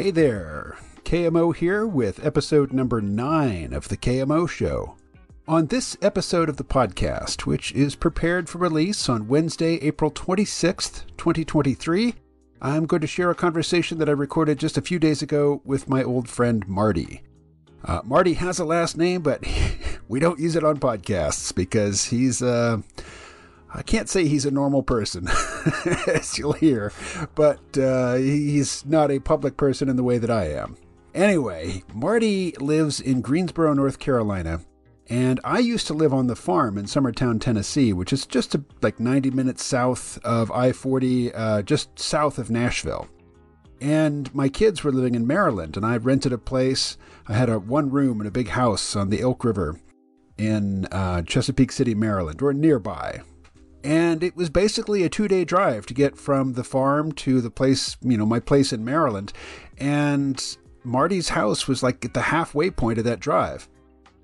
Hey there, KMO here with episode number 9 of the KMO Show. On this episode of the podcast, which is prepared for release on Wednesday, April 26th, 2023, I'm going to share a conversation that I recorded just a few days ago with my old friend Marty. Marty has a last name, but we don't use it on podcasts because he's I can't say he's a normal person, as you'll hear, but he's not a public person in the way that I am. Anyway, Marty lives in Greensboro, North Carolina, and I used to live on the farm in Summertown, Tennessee, which is just like 90 minutes south of I-40, just south of Nashville. And my kids were living in Maryland, and I rented a place. I had a one room in a big house on the Elk River in Chesapeake City, Maryland, or nearby. And it was basically a 2-day drive to get from the farm to the place, my place in Maryland. And Marty's house was like at the halfway point of that drive.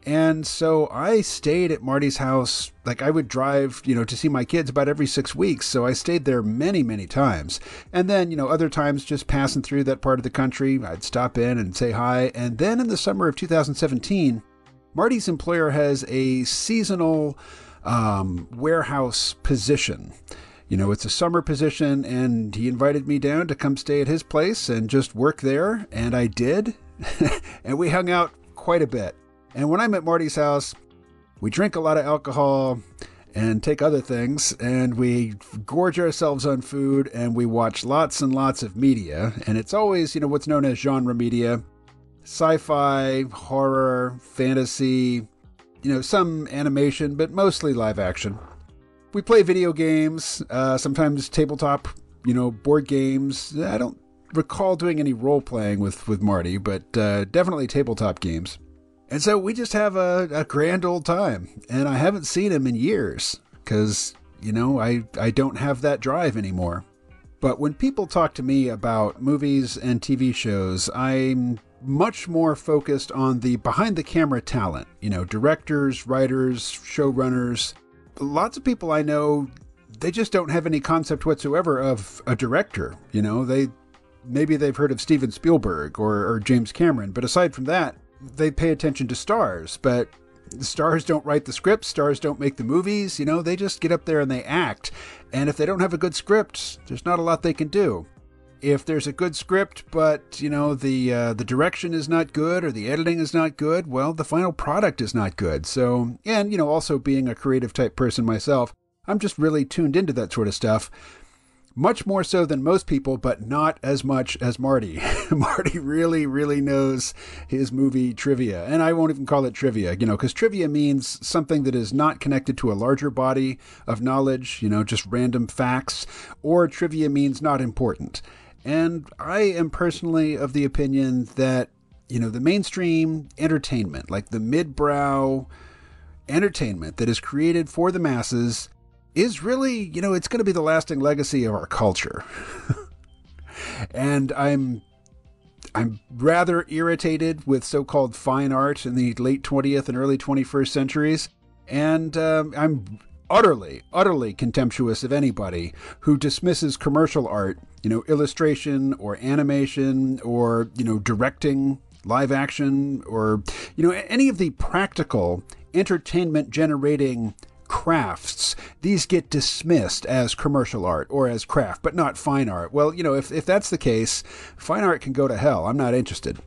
And so I stayed at Marty's house, like I would drive, to see my kids about every 6 weeks. So I stayed there many, many times. And then, other times just passing through that part of the country, I'd stop in and say hi. And then in the summer of 2017, Marty's employer has a seasonal warehouse position. It's a summer position, and he invited me down to come stay at his place and just work there, and I did. And we hung out quite a bit. And when I'm at Marty's house, we drink a lot of alcohol and take other things, and we gorge ourselves on food, and we watch lots and lots of media. And it's always, what's known as genre media: sci-fi, horror, fantasy, some animation, but mostly live action. We play video games, sometimes tabletop, board games. I don't recall doing any role-playing with Marty, but definitely tabletop games. And so we just have a grand old time. And I haven't seen him in years because, I don't have that drive anymore. But when people talk to me about movies and TV shows, I'm much more focused on the behind-the-camera talent, directors, writers, showrunners. Lots of people I know, they just don't have any concept whatsoever of a director. Maybe they've heard of Steven Spielberg or James Cameron, but aside from that, they pay attention to stars. But the stars don't write the scripts, stars don't make the movies, they just get up there and they act. And if they don't have a good script, there's not a lot they can do. If there's a good script, but, the direction is not good or the editing is not good, well, the final product is not good. So, and, also being a creative type person myself, I'm just really tuned into that sort of stuff. Much more so than most people, but not as much as Marty. Marty really, really knows his movie trivia. And I won't even call it trivia, because trivia means something that is not connected to a larger body of knowledge, just random facts, or trivia means not important. And I am personally of the opinion that, the mainstream entertainment, like the mid-brow entertainment that is created for the masses, is really, it's going to be the lasting legacy of our culture. And I'm rather irritated with so-called fine art in the late 20th and early 21st centuries. And I'm utterly contemptuous of anybody who dismisses commercial art, illustration or animation or, directing, live action, or, any of the practical entertainment generating crafts. These get dismissed as commercial art or as craft, but not fine art. Well, if that's the case, fine art can go to hell. I'm not interested.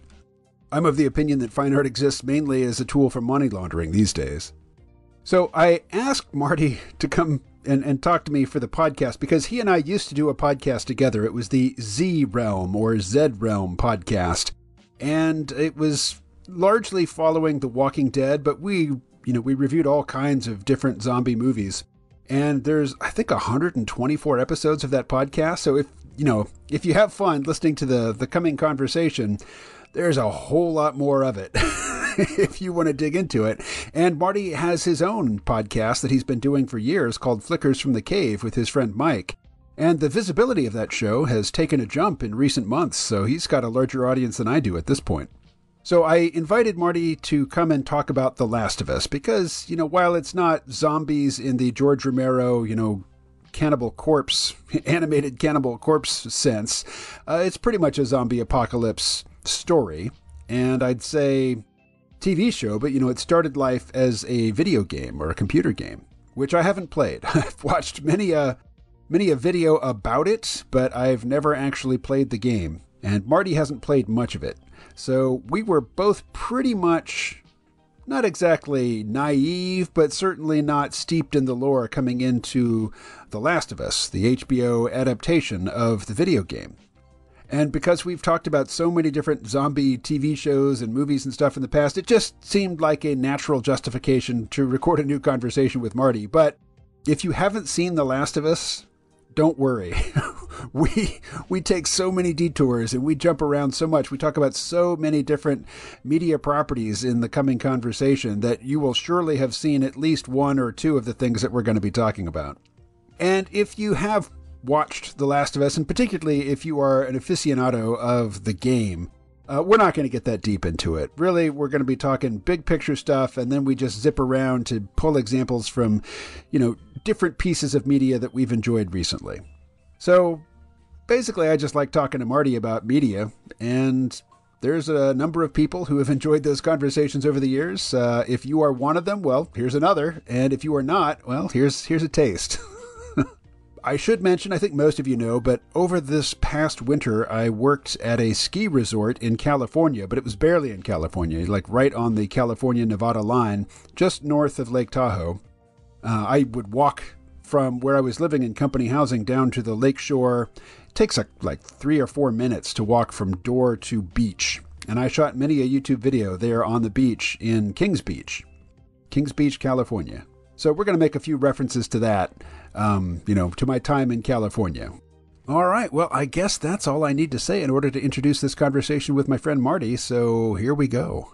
I'm of the opinion that fine art exists mainly as a tool for money laundering these days. So I asked Marty to come and talk to me for the podcast because he and I used to do a podcast together. It was the Z Realm or Z Realm podcast. And it was largely following The Walking Dead, but we reviewed all kinds of different zombie movies. And there's, I think, 124 episodes of that podcast. So if you have fun listening to the coming conversation, there's a whole lot more of it if you want to dig into it. And Marty has his own podcast that he's been doing for years called Flickers from the Cave with his friend Mike. And the visibility of that show has taken a jump in recent months, so he's got a larger audience than I do at this point. So I invited Marty to come and talk about The Last of Us because, while it's not zombies in the George Romero, Cannibal Corpse, animated Cannibal Corpse sense, it's pretty much a zombie apocalypse story. And I'd say TV show, but it started life as a video game or a computer game, which I haven't played. I've watched many a video about it, but I've never actually played the game. And Marty hasn't played much of it. So we were both pretty much not exactly naive, but certainly not steeped in the lore coming into The Last of Us, the HBO adaptation of the video game. And because we've talked about so many different zombie TV shows and movies and stuff in the past, it just seemed like a natural justification to record a new conversation with Marty. But if you haven't seen The Last of Us, don't worry. We take so many detours and we jump around so much. We talk about so many different media properties in the coming conversation that you will surely have seen at least one or two of the things that we're going to be talking about. And if you have watched The Last of Us, and particularly if you are an aficionado of the game, we're not going to get that deep into it. Really, we're going to be talking big picture stuff, and then we just zip around to pull examples from, different pieces of media that we've enjoyed recently. So basically, I just like talking to Marty about media, and there's a number of people who have enjoyed those conversations over the years. If you are one of them, well, here's another. And if you are not, well, here's a taste. I should mention, I think most of you know, but over this past winter, I worked at a ski resort in California, but it was barely in California, like right on the California-Nevada line, just north of Lake Tahoe. I would walk from where I was living in company housing down to the lake shore. It takes like 3 or 4 minutes to walk from door to beach. And I shot many a YouTube video there on the beach in Kings Beach, California. So we're going to make a few references to that, to my time in California. All right, well, I guess that's all I need to say in order to introduce this conversation with my friend Marty, so here we go.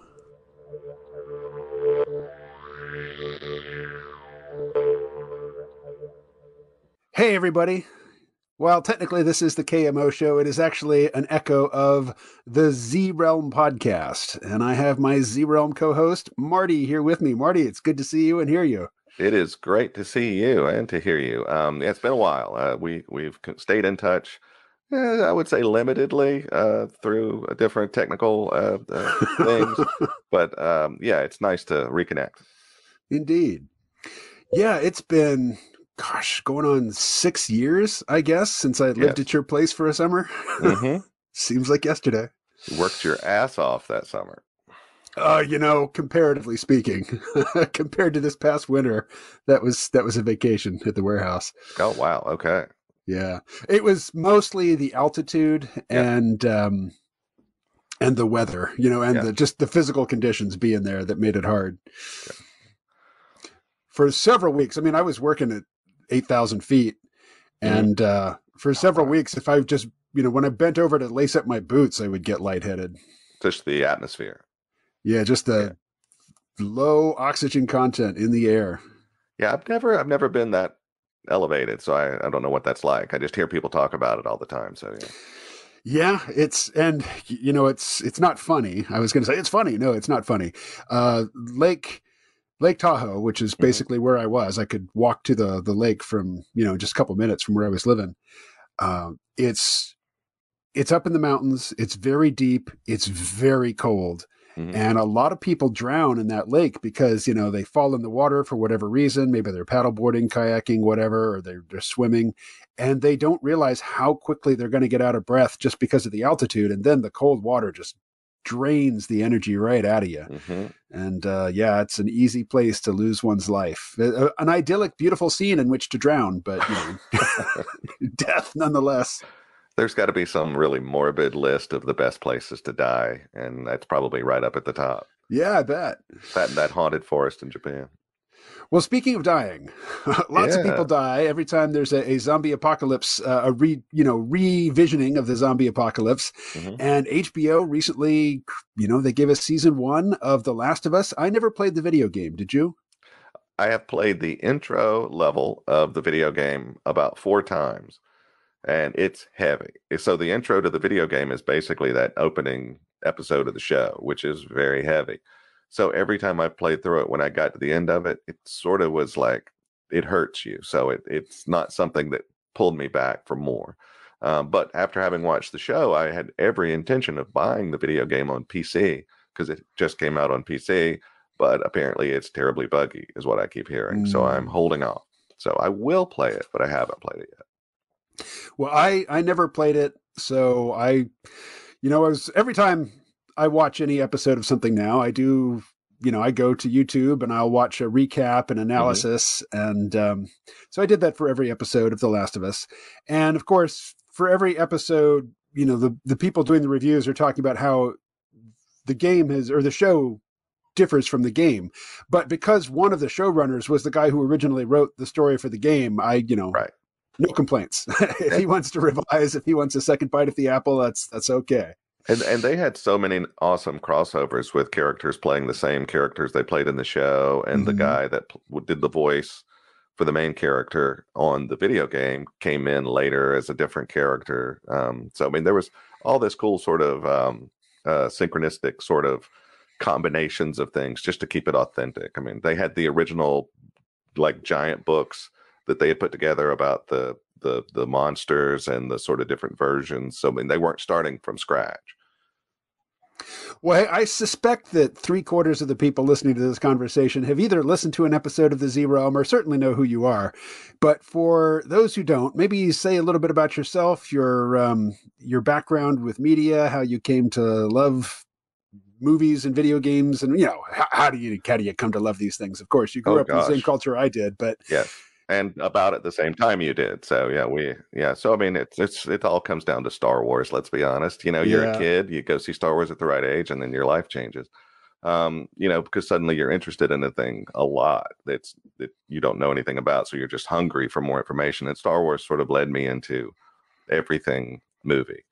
Hey, everybody. Well, technically, this is the KMO show. It is actually an echo of the Z Realm podcast, and I have my Z Realm co-host, Marty, here with me. Marty, it's good to see you and hear you. It is great to see you and to hear you. It's been a while. We've stayed in touch, I would say limitedly through different technical things. But it's nice to reconnect. Indeed. Yeah, it's been, going on 6 years, I guess, since I lived at your place for a summer. Mm-hmm. Seems like yesterday. You worked your ass off that summer. Comparatively speaking, compared to this past winter, that was a vacation at the warehouse. Oh, wow. Okay. Yeah. It was mostly the altitude and the weather, and just the physical conditions being there that made it hard. Yeah. For several weeks, I was working at 8,000 feet, and for several weeks, if I just, when I bent over to lace up my boots, I would get lightheaded. Just the atmosphere. Yeah, just the low oxygen content in the air. Yeah, I've never been that elevated, so I don't know what that's like. I just hear people talk about it all the time. So yeah, it's not funny. I was going to say it's funny. No, it's not funny. Lake Tahoe, which is basically where I was. I could walk to the lake from just a couple minutes from where I was living. It's up in the mountains. It's very deep. It's very cold. And a lot of people drown in that lake because, they fall in the water for whatever reason. Maybe they're paddleboarding, kayaking, whatever, or they're swimming. And they don't realize how quickly they're going to get out of breath just because of the altitude. And then the cold water just drains the energy right out of you. Mm-hmm. And it's an easy place to lose one's life. An idyllic, beautiful scene in which to drown, but death nonetheless. There's got to be some really morbid list of the best places to die, and that's probably right up at the top. Yeah, I bet. That haunted forest in Japan. Well, speaking of dying, lots of people die every time there's a zombie apocalypse, revisioning of the zombie apocalypse. Mm-hmm. And HBO recently, they gave us season 1 of The Last of Us. I never played the video game. Did you? I have played the intro level of the video game about 4 times. And it's heavy. So the intro to the video game is basically that opening episode of the show, which is very heavy. So every time I played through it, when I got to the end of it, it sort of was like it hurts you. So it's not something that pulled me back for more. But after having watched the show, I had every intention of buying the video game on PC because it just came out on PC. But apparently, it's terribly buggy, is what I keep hearing. So I'm holding off. So I will play it, but I haven't played it yet. Well, I never played it, so every time I watch any episode of something now, I do, I go to YouTube and I'll watch a recap and analysis. And so I did that for every episode of The Last of Us. And of course, for every episode, the people doing the reviews are talking about how the game or the show differs from the game. But because one of the showrunners was the guy who originally wrote the story for the game, Right. No complaints. If he wants to revise, if he wants a second bite at the apple, that's okay. And they had so many awesome crossovers with characters playing the same characters they played in the show, and the guy that did the voice for the main character on the video game came in later as a different character. So I mean, there was all this cool sort of synchronistic sort of combinations of things just to keep it authentic. I mean, they had the original like giant books that they had put together about the monsters and the sort of different versions. So I mean, they weren't starting from scratch. Well, I suspect that 3/4 of the people listening to this conversation have either listened to an episode of the Z Realm or certainly know who you are. But for those who don't, maybe say a little bit about yourself, your background with media, how you came to love movies and video games, and how do you come to love these things? Of course, you grew up in the same culture I did, but yes. And about at the same time you did. So So I mean, it all comes down to Star Wars. Let's be honest. You're a kid, you go see Star Wars at the right age, and then your life changes. Because suddenly you're interested in a thing a lot that you don't know anything about. So you're just hungry for more information. And Star Wars sort of led me into everything movie.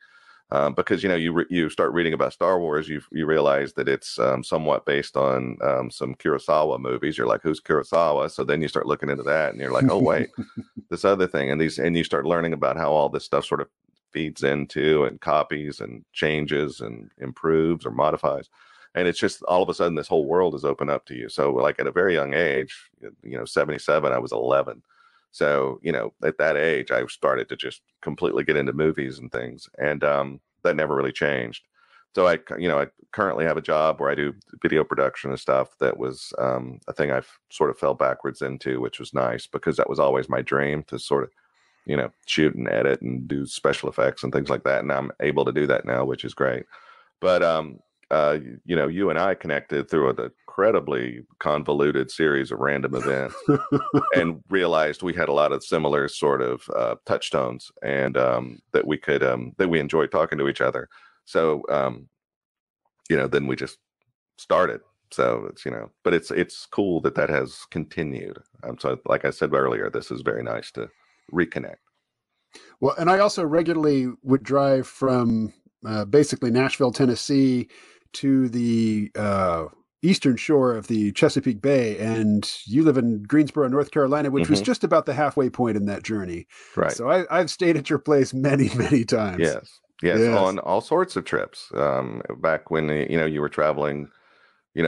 Because you start reading about Star Wars, you realize that it's somewhat based on some Kurosawa movies. You're like, who's Kurosawa? So then you start looking into that, and you're like, oh wait, this other thing, and you start learning about how all this stuff sort of feeds into and copies and changes and improves or modifies, and it's just all of a sudden this whole world is open up to you. So like at a very young age, 77, I was 11. So, at that age, I started to just completely get into movies and things, and that never really changed. So I currently have a job where I do video production and stuff. That was a thing I've sort of fell backwards into, which was nice because that was always my dream to sort of, shoot and edit and do special effects and things like that. And I'm able to do that now, which is great. But you and I connected through an incredibly convoluted series of random events and realized we had a lot of similar sort of touchstones, and that we enjoyed talking to each other. So, then we just started. So it's, but it's cool that has continued. So like I said earlier, this is very nice to reconnect. Well, and I also regularly would drive from basically Nashville, Tennessee, to the eastern shore of the Chesapeake Bay, and you live in Greensboro, North Carolina, which was just about the halfway point in that journey. Right. So I've stayed at your place many, many times. Yes, on all sorts of trips. Back when you were traveling,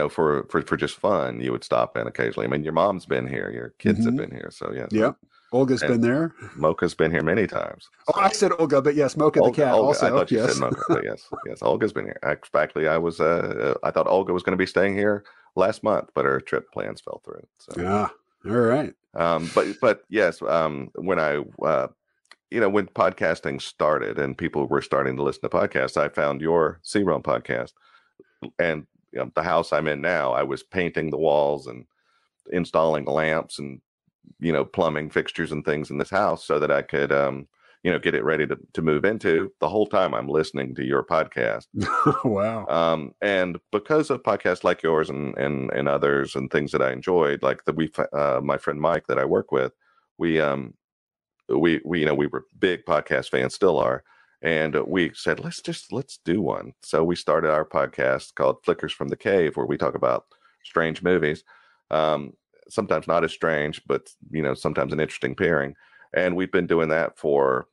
for just fun, you would stop in occasionally. I mean, your mom's been here, your kids have been here, so yes. Yep. Olga's been there. Mocha's been here many times. So. Oh, I said Olga, but yes, Mocha the cat also. I thought you said Mocha, but yes, Olga's been here. Actually, I thought Olga was going to be staying here last month, but her trip plans fell through. So. All right. But yes, when I when podcasting started and people were starting to listen to podcasts, I found your C-Realm podcast, and the house I'm in now, I was painting the walls and installing lamps and plumbing fixtures and things in this house so that I could get it ready to move into. The whole time I'm listening to your podcast. Wow. And because of podcasts like yours and others and things that I enjoyed, like my friend Mike that I work with, we were big podcast fans, still are. And we said, let's do one. So we started our podcast called Flickers from the Cave, where we talk about strange movies. Sometimes not as strange, but, sometimes an interesting pairing. And we've been doing that for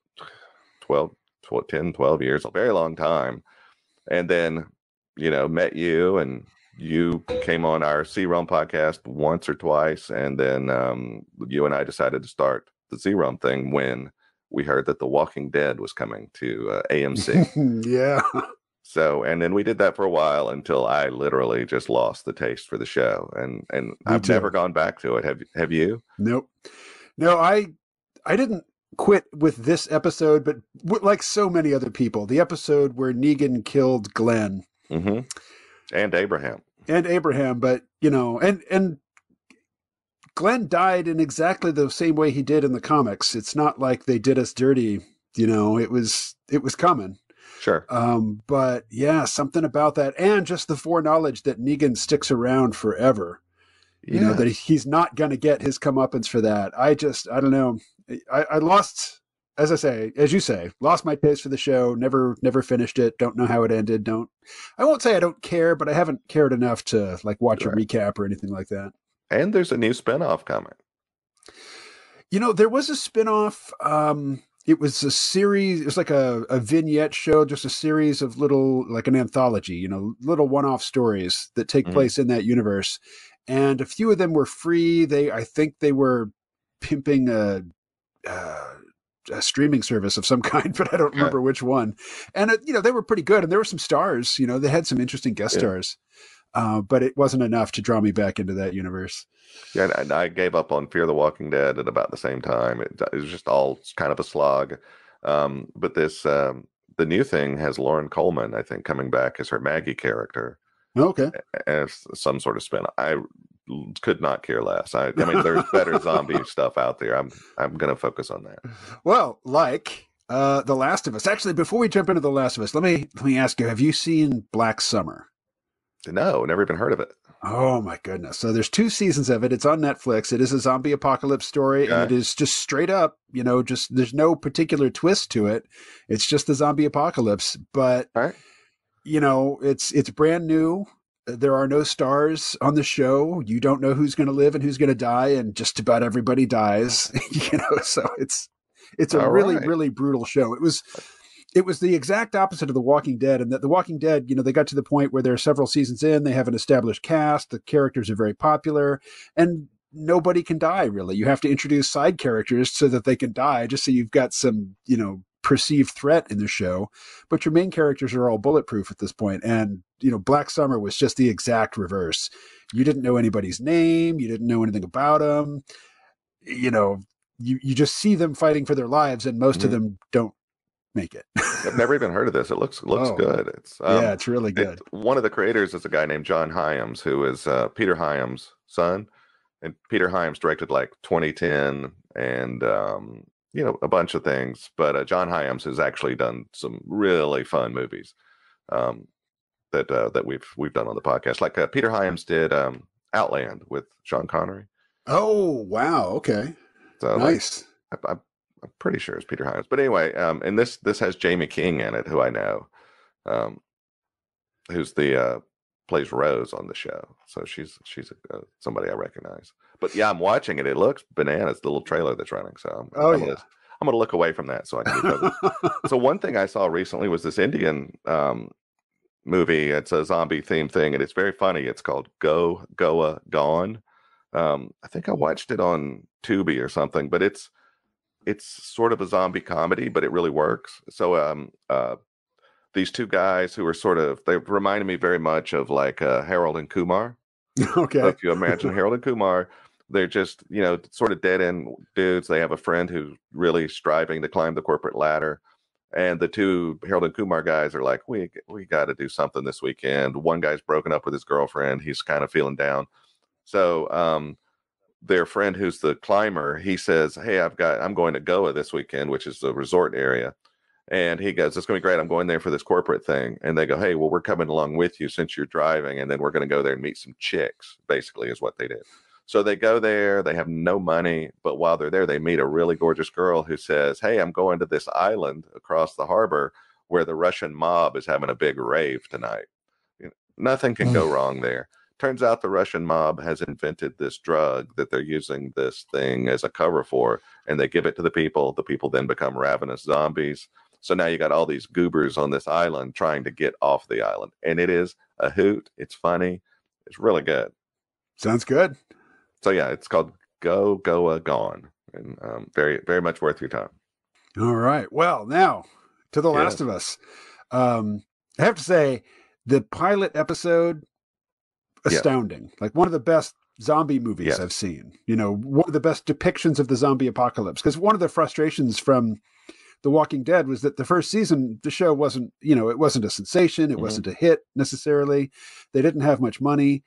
10, 12 years, a very long time. And then, met you and you came on our C-Realm podcast once or twice, and then you and I decided to start the Z-Realm thing when we heard that The Walking Dead was coming to AMC. Yeah. So, and then we did that for a while until I literally just lost the taste for the show, and I've never gone back to it. Have you? Nope. No, I didn't quit with this episode, but like so many other people, the episode where Negan killed Glenn. Mm-hmm. And Abraham. But and Glenn died in exactly the same way he did in the comics. It's not like they did us dirty. It was coming. Sure. But yeah, something about that, and just the foreknowledge that Negan sticks around forever. Yeah. That he's not going to get his comeuppance for that. I don't know. I lost, as you say, lost my taste for the show. Never finished it. Don't know how it ended. I won't say I don't care, but I haven't cared enough to like watch a recap or anything like that. And there's a new spinoff coming. There was a spinoff. It was a series. It was like a vignette show, just a series of little, like an anthology, little one-off stories that take place in that universe. And a few of them were free. I think they were pimping a streaming service of some kind, but I don't remember which one. And they were pretty good, and there were some stars. They had some interesting guest stars, but it wasn't enough to draw me back into that universe. Yeah, and I gave up on Fear the Walking Dead at about the same time. It was just all kind of a slog. But this the new thing has Lauren Coleman, I think, coming back as her Maggie character. Okay. As some sort of spin. I could not care less. I mean, there's better zombie stuff out there. I'm going to focus on that. Well, like The Last of Us. Actually, before we jump into The Last of Us, let me ask you: have you seen Black Summer? No, never even heard of it. Oh my goodness! So there's 2 seasons of it. It's on Netflix. It is a zombie apocalypse story, and it is just straight up. Just there's no particular twist to it. It's just the zombie apocalypse, but. All right. It's brand new. There are no stars on the show. You don't know who's going to live and who's going to die, and just about everybody dies. So it's a really brutal show. It was the exact opposite of The Walking Dead, and that The Walking Dead, they got to the point where they're several seasons in, they have an established cast, the characters are very popular, and nobody can die really. You have to introduce side characters so that they can die, just so you've got some, perceived threat in the show, but your main characters are all bulletproof at this point. And Black Summer was just the exact reverse. You didn't know anybody's name, you didn't know anything about them. You just see them fighting for their lives, and most of them don't make it. I've never even heard of this. It looks good. It's really good. One of the creators is a guy named John Hyams, who is Peter Hyams' son, and Peter Hyams directed like 2010 and a bunch of things, but John Hyams has actually done some really fun movies that we've done on the podcast. Like Peter Hyams did Outland with Sean Connery. Oh wow! Okay, so nice. I'm pretty sure it's Peter Hyams, but anyway, and this has Jamie King in it, who I know, who's the plays Rose on the show. So she's somebody I recognize. But yeah, I'm watching it. It looks bananas, the little trailer that's running. So I'm going to look away from that so I can be focused. So one thing I saw recently was this Indian movie. It's a zombie themed thing, and it's very funny. It's called Goa Gone. I think I watched it on Tubi or something, but it's sort of a zombie comedy, but it really works. So these 2 guys who are they reminded me very much of like Harold and Kumar. Okay. So if you imagine Harold and Kumar, they're just, sort of dead end dudes. They have a friend who's really striving to climb the corporate ladder. And the 2 Harold and Kumar guys are like, we got to do something this weekend. One guy's broken up with his girlfriend. He's kind of feeling down. So their friend who's the climber, he says, hey, I'm going to Goa this weekend, which is the resort area. And he goes, it's going to be great. I'm going there for this corporate thing. And they go, hey, well, we're coming along with you since you're driving. And then we're going to go there and meet some chicks, basically, is what they did. So they go there. They have no money. But while they're there, they meet a really gorgeous girl who says, hey, I'm going to this island across the harbor where the Russian mob is having a big rave tonight. Nothing can go wrong there. Turns out the Russian mob has invented this drug that they're using this thing as a cover for, and they give it to the people. The people then become ravenous zombies. So now you got all these goobers on this island trying to get off the island. And it is a hoot. It's funny. It's really good. Sounds good. So yeah, it's called Go Goa Gone, and very very much worth your time. All right. Well, now to The Last Yes. of Us. I have to say, the pilot episode, Yes. astounding. Like one of the best zombie movies Yes. I've seen. One of the best depictions of the zombie apocalypse. Because one of the frustrations from The Walking Dead was that the first season, the show wasn't, it wasn't a sensation. It wasn't a hit necessarily. They didn't have much money.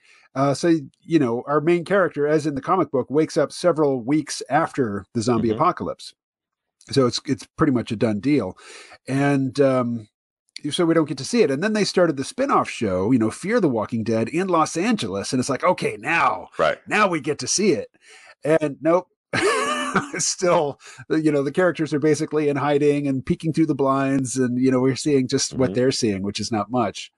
So, our main character, as in the comic book, wakes up several weeks after the zombie apocalypse. So it's pretty much a done deal. And so we don't get to see it. And then they started the spin-off show, Fear the Walking Dead in Los Angeles. And it's like, okay, now we get to see it. And nope. Still, the characters are basically in hiding and peeking through the blinds, and we're seeing just what they're seeing, which is not much.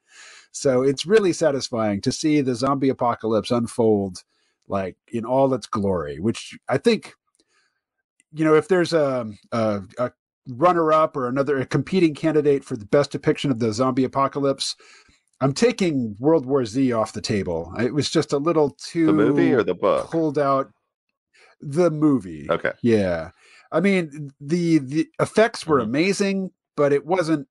So it's really satisfying to see the zombie apocalypse unfold like in all its glory, which I think, if there's a runner-up or a competing candidate for the best depiction of the zombie apocalypse, I'm taking World War Z off the table. It was just a little too The movie or the book? Pulled out. The movie. Okay. Yeah. I mean, the effects were amazing, but it wasn't,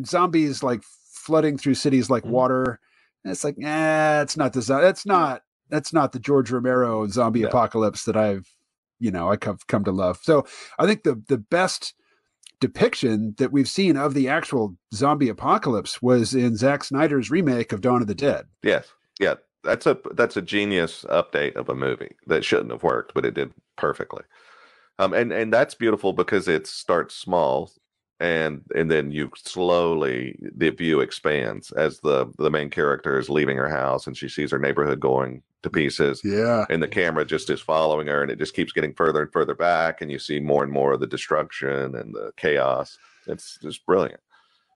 zombies like flooding through cities like water. It's like, that's not the George Romero zombie apocalypse that I've come to love. So I think the best depiction that we've seen of the actual zombie apocalypse was in Zack Snyder's remake of Dawn of the Dead. Yes. Yeah. That's a genius update of a movie that shouldn't have worked, but it did perfectly. And that's beautiful because it starts small, and then you slowly, the view expands as the main character is leaving her house and she sees her neighborhood going to pieces. Yeah. And the camera just is following her, and it just keeps getting further and further back, and you see more and more of the destruction and the chaos. It's just brilliant.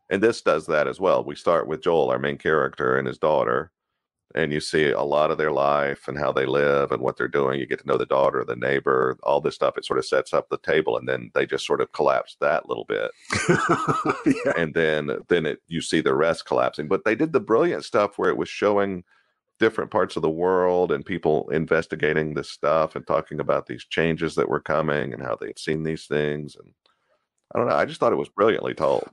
And this does that as well. We start with Joel, our main character, and his daughter. And you see a lot of their life and how they live and what they're doing. You get to know the daughter, the neighbor, all this stuff. It sort of sets up the table, and then they just sort of collapse that little bit. Yeah. And then you see the rest collapsing. But they did the brilliant stuff where it was showing different parts of the world and people investigating this stuff and talking about these changes that were coming and how they'd seen these things. And I don't know. I just thought it was brilliantly told.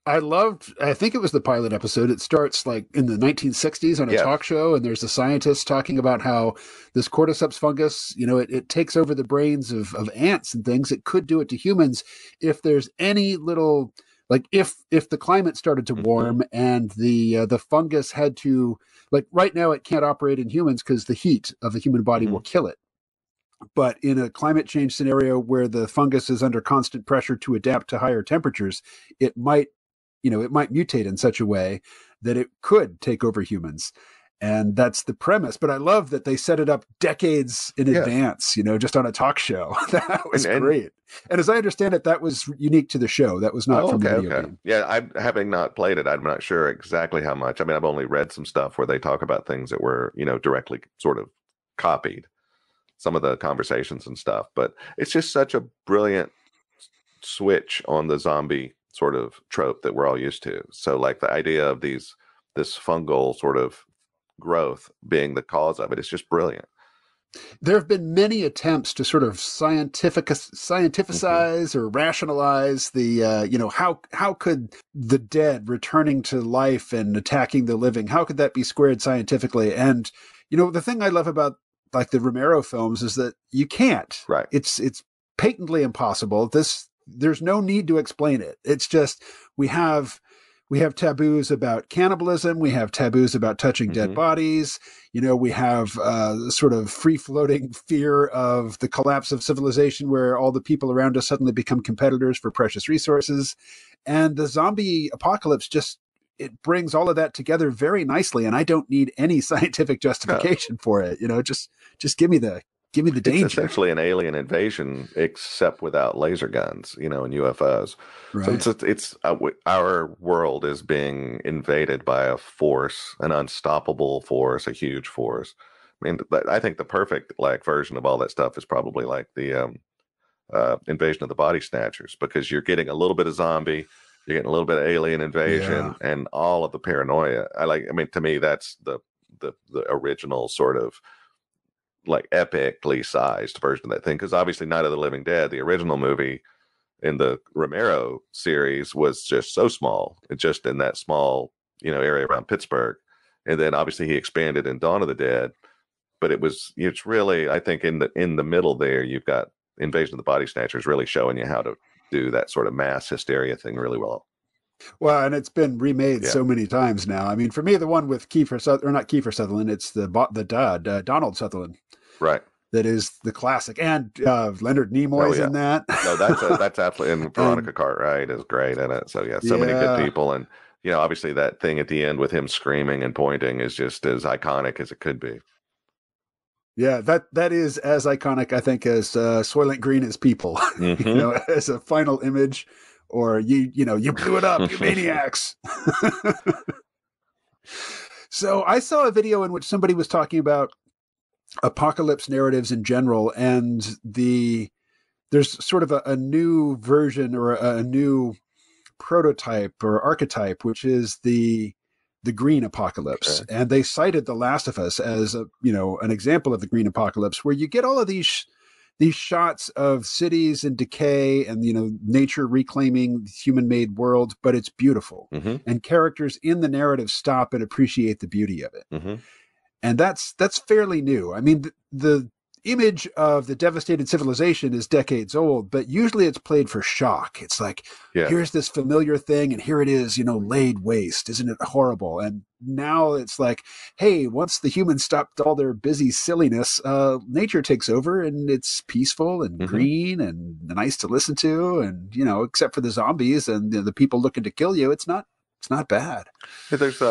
I think it was the pilot episode. It starts like in the 1960s on a talk show, and there's a scientist talking about how this cordyceps fungus, it takes over the brains of ants and things. It could do it to humans if there's any little, like if the climate started to warm and the fungus had to, like right now it can't operate in humans because the heat of the human body will kill it. But in a climate change scenario where the fungus is under constant pressure to adapt to higher temperatures, it might mutate in such a way that it could take over humans. And that's the premise. But I love that they set it up decades in advance, just on a talk show. That was great. And as I understand it, that was unique to the show. That was not from the video game. Yeah, having not played it, I'm not sure exactly how much. I mean, I've only read some stuff where they talk about things that were, directly sort of copied, some of the conversations and stuff. But it's just such a brilliant switch on the zombie sort of trope that we're all used to. So like the idea of this fungal sort of growth being the cause of it, it's just brilliant. There have been many attempts to sort of scientificize or rationalize the, how could the dead returning to life and attacking the living, how could that be squared scientifically? And, the thing I love about like the Romero films is that you can't. Right. It's patently impossible. There's no need to explain it. It's just we have taboos about cannibalism. We have taboos about touching dead bodies. We have sort of free-floating fear of the collapse of civilization where all the people around us suddenly become competitors for precious resources. And the zombie apocalypse it brings all of that together very nicely. And I don't need any scientific justification for it. Just give me the danger. It's essentially an alien invasion, except without laser guns, and UFOs. Right. So it's our world is being invaded by a force, an unstoppable force, a huge force. I mean, I think the perfect version of all that stuff is probably like the invasion of the body snatchers, because you're getting a little bit of zombie, you're getting a little bit of alien invasion, and all of the paranoia. To me, that's the the original sort of like epically sized version of that thing. Because obviously, Night of the Living Dead, the original movie in the Romero series, was just so small, just in that small area around Pittsburgh. And then obviously he expanded in Dawn of the Dead, but it's really, I think, in the middle there, you've got Invasion of the Body Snatchers really showing you how to do that sort of mass hysteria thing really well. Well, and it's been remade so many times now. I mean, for me, the one with not Kiefer Sutherland, it's the Donald Sutherland, right? That is the classic, and Leonard Nimoy's in that. No, that's absolutely, and Veronica Cartwright is great in it. So so many good people, and obviously that thing at the end with him screaming and pointing is just as iconic as it could be. Yeah, that is as iconic, I think, as Soylent Green is People. Mm-hmm. As a final image, or you blew it up, you maniacs. So I saw a video in which somebody was talking about apocalypse narratives in general, and there's sort of a new version or a new prototype or archetype, which is the green apocalypse. Okay. And they cited The Last of Us as an example of the green apocalypse, where you get all of these shots of cities in decay and nature reclaiming the human-made world, but it's beautiful. Mm-hmm. And characters in the narrative stop and appreciate the beauty of it. Mm-hmm. And that's fairly new. I mean, the image of the devastated civilization is decades old, but usually it's played for shock. It's like, here's this familiar thing, and here it is, laid waste. Isn't it horrible? And now it's like, hey, once the humans stopped all their busy silliness, nature takes over, and it's peaceful and green and nice to listen to, and except for the zombies and the people looking to kill you, it's not bad. There's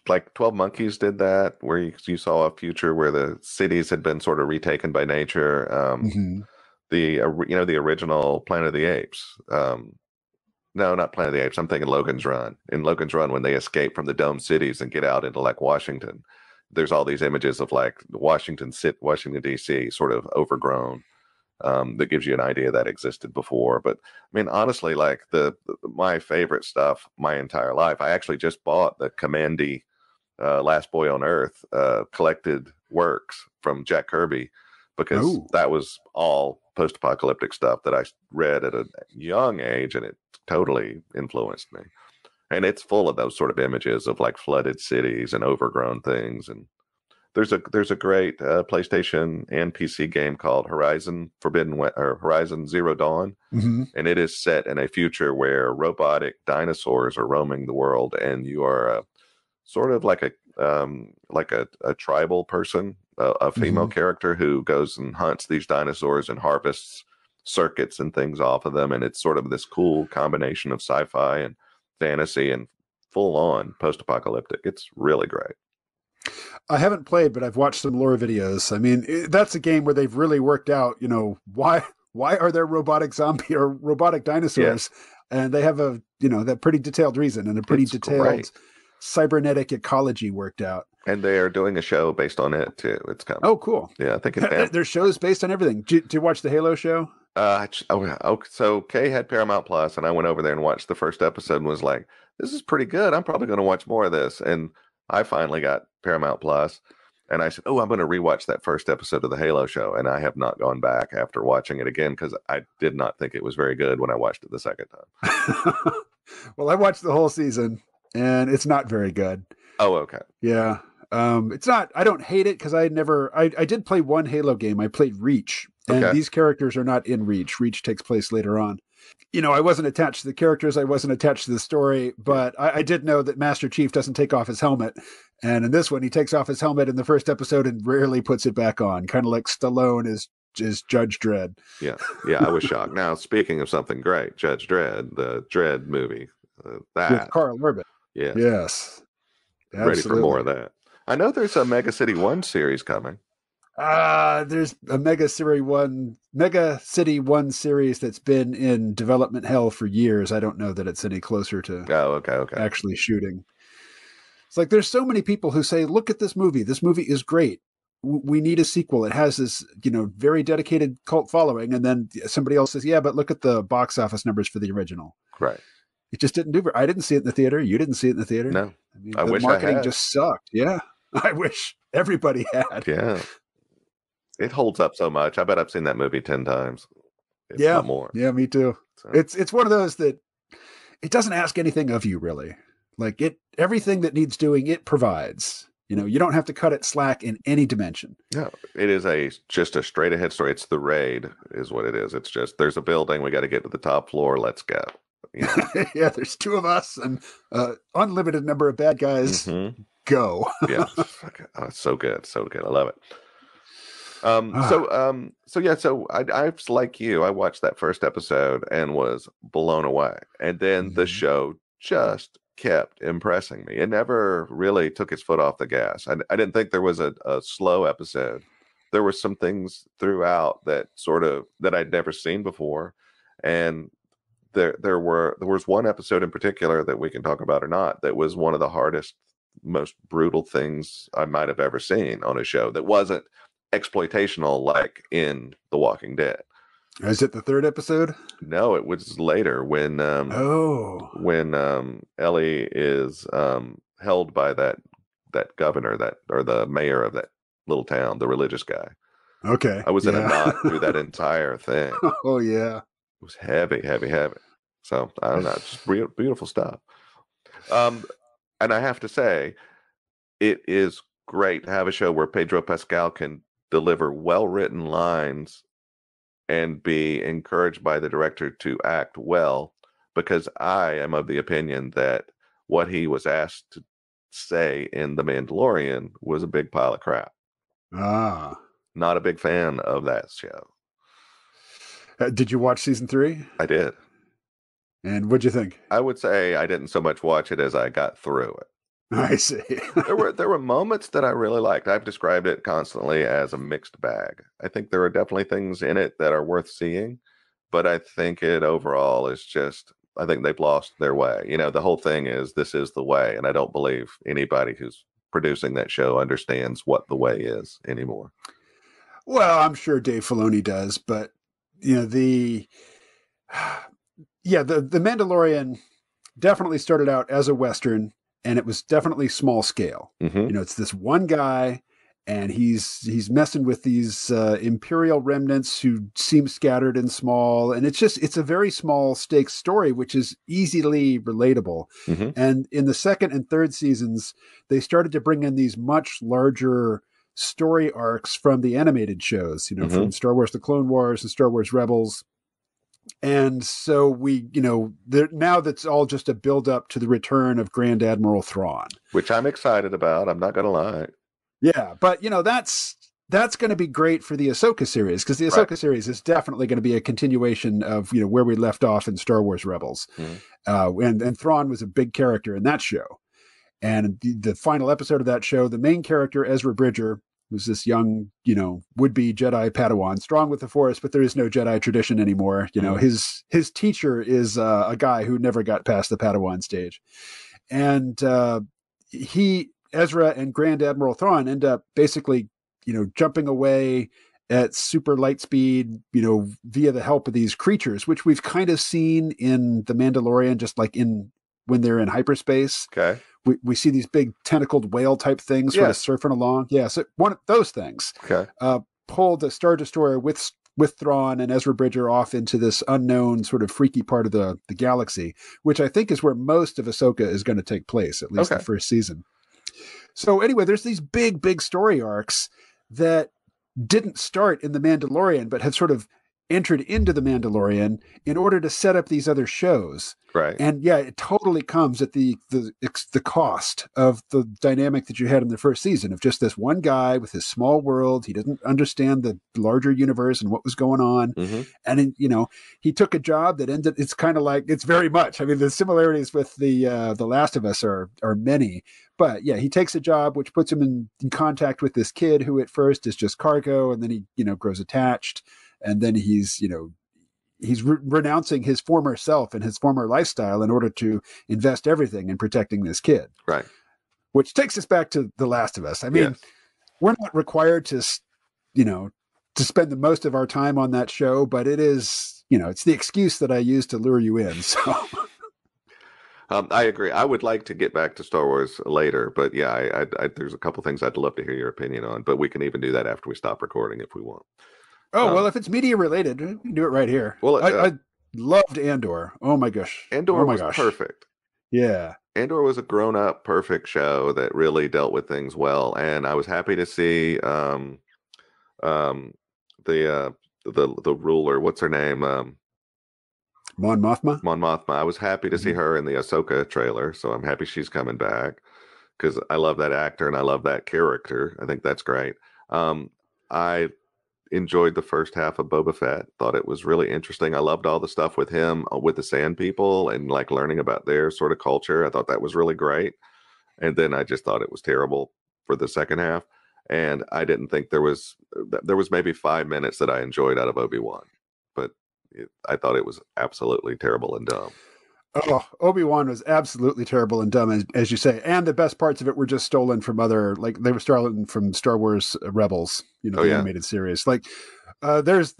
like 12 Monkeys did that, where you saw a future where the cities had been sort of retaken by nature. The original Planet of the Apes. No, not Planet of the Apes. I'm thinking Logan's Run. In Logan's Run, when they escape from the domed cities and get out into like Washington, there's all these images of like Washington D.C. sort of overgrown. That gives you an idea that existed before. But I mean, honestly, like my favorite stuff my entire life, I actually just bought the Kamandi Last Boy on Earth collected works from Jack Kirby, because that was all post-apocalyptic stuff that I read at a young age, and it totally influenced me. And it's full of those sort of images of like flooded cities and overgrown things. And there's a great PlayStation and PC game called Horizon Zero Dawn, and it is set in a future where robotic dinosaurs are roaming the world, and you are sort of like a tribal person, a female character who goes and hunts these dinosaurs and harvests circuits and things off of them, and it's sort of this cool combination of sci-fi and fantasy and full-on post-apocalyptic. It's really great. I haven't played, but I've watched some lore videos. I mean, that's a game where they've really worked out, why are there robotic zombie or robotic dinosaurs? Yeah. And they have that pretty detailed reason and a pretty detailed cybernetic ecology worked out. And they are doing a show based on it too. It's coming. Oh, cool. Yeah, I think there's shows based on everything. Did you watch the Halo show? So Kay had Paramount Plus, and I went over there and watched the first episode and was like, this is pretty good. I'm probably going to watch more of this. And I finally got Paramount Plus, and I said, I'm going to rewatch that first episode of the Halo show. And I have not gone back after watching it again, because I did not think it was very good when I watched it the second time. Well, I watched the whole season, and it's not very good. Oh, okay. Yeah. It's not, I don't hate it, because I did play one Halo game. I played Reach, and these characters are not in Reach. Reach takes place later on. I wasn't attached to the characters. I wasn't attached to the story, but I did know that Master Chief doesn't take off his helmet. And in this one, he takes off his helmet in the first episode and rarely puts it back on, kind of like Stallone is Judge Dredd. Yeah, I was shocked. Now, speaking of something great, Judge Dredd, the Dredd movie. With Carl Urban. Yeah. Yes. Absolutely. Ready for more of that. I know there's a Mega City 1 series coming. There's a Mega City 1 series that's been in development hell for years. I don't know that it's any closer to actually shooting. It's like there's so many people who say, look at this movie. This movie is great. We need a sequel. It has this, very dedicated cult following. And then somebody else says, yeah, but look at the box office numbers for the original. Right. It just didn't do. I didn't see it in the theater. You didn't see it in the theater. No. I mean, the marketing just sucked. Yeah. I wish everybody had. Yeah. It holds up so much. I bet I've seen that movie 10 times, if Yeah. not more. Yeah, me too. So, It's one of those that it doesn't ask anything of you, really. Like everything that needs doing, it provides. You don't have to cut it slack in any dimension. no, it is just a straight ahead story. It's The Raid is what it is. It's just, there's a building. We got to get to the top floor. Let's go. Yeah, there's two of us and unlimited number of bad guys. Mm-hmm. Go. Yeah. Oh, it's so good. So good. I love it. So I like you, I watched that first episode and was blown away. And then the show just kept impressing me. It never really took its foot off the gas. I didn't think there was a slow episode. There were some things throughout that that I'd never seen before. And there was one episode in particular that we can talk about or not, that was one of the hardest, most brutal things I might have ever seen on a show that wasn't exploitational like in The Walking Dead. Is it the third episode? No, it was later when Ellie is held by that governor or the mayor of that little town, the religious guy. Okay. I was in a knot through that entire thing. Oh yeah. It was heavy. So I don't know, just beautiful stuff. And I have to say, it is great to have a show where Pedro Pascal can deliver well-written lines and be encouraged by the director to act well, because I am of the opinion that what he was asked to say in The Mandalorian was a big pile of crap. Not a big fan of that show. Did you watch season 3? I did. And what'd you think? I would say I didn't so much watch it as I got through it. I see. there were moments that I really liked. I've described it constantly as a mixed bag. I think there are definitely things in it that are worth seeing, but I think it overall is just, I think they've lost their way. The whole thing is, this is the way, and I don't believe anybody who's producing that show understands what the way is anymore. Well, I'm sure Dave Filoni does, but the Mandalorian definitely started out as a Western. And it was definitely small scale. Mm-hmm. It's this one guy, and he's messing with these Imperial remnants who seem scattered and small. And it's a very small stakes story, which is easily relatable. Mm-hmm. And in the second and third seasons, they started to bring in these much larger story arcs from the animated shows, from Star Wars: The Clone Wars and Star Wars Rebels. And so we, now that's all just a build up to the return of Grand Admiral Thrawn, which I'm excited about. I'm not going to lie. Yeah, but that's going to be great for the Ahsoka series, because the Ahsoka series is definitely going to be a continuation of where we left off in Star Wars Rebels, and Thrawn was a big character in that show. And the final episode of that show, the main character Ezra Bridger, who's this young, would-be Jedi Padawan, strong with the Force, but there is no Jedi tradition anymore. His teacher is a guy who never got past the Padawan stage. And Ezra and Grand Admiral Thrawn end up basically, jumping away at super light speed, via the help of these creatures, which we've kind of seen in The Mandalorian, just like when they're in hyperspace. Okay. We see these big tentacled whale type things sort of surfing along. Yeah, so one of those things pulled the Star Destroyer with Thrawn and Ezra Bridger off into this unknown sort of freaky part of the galaxy, which I think is where most of Ahsoka is going to take place, at least the first season. So anyway, there's these big story arcs that didn't start in The Mandalorian, but have sort of entered into The Mandalorian in order to set up these other shows. Right. And yeah, it totally comes at the cost of the dynamic that you had in the first season of just this one guy with his small world. He didn't understand the larger universe and what was going on. Mm-hmm. And he took a job that ended, it's kind of like, it's very much, I mean, the similarities with the Last of Us are many, but yeah, he takes a job which puts him in contact with this kid who at first is just cargo, and then he, grows attached, and then he's renouncing his former self and his former lifestyle in order to invest everything in protecting this kid. Right. Which takes us back to The Last of Us. I mean, we're not required to spend the most of our time on that show, but it is, it's the excuse that I use to lure you in. So I agree. I would like to get back to Star Wars later, but yeah, there's a couple things I'd love to hear your opinion on, but we can even do that after we stop recording if we want. Oh, well, if it's media related, we can do it right here. Well, I loved Andor. Oh my gosh. Andor was perfect. Yeah. Andor was a grown-up, perfect show that really dealt with things well, and I was happy to see um, the ruler. What's her name? Mon Mothma. Mon Mothma. I was happy to see her in the Ahsoka trailer, so I'm happy she's coming back because I love that actor and I love that character. I think that's great. I enjoyed the first half of Boba Fett. Thought it was really interesting. I loved all the stuff with him, with the Sand People, and like learning about their sort of culture. I thought that was really great. And then I just thought it was terrible for the second half. And I didn't think there was maybe 5 minutes that I enjoyed out of Obi-Wan, but I thought it was absolutely terrible and dumb. Oh, Obi-Wan was absolutely terrible and dumb, as you say. And the best parts of it were just stolen from they were stolen from Star Wars Rebels, the animated series. Like, there's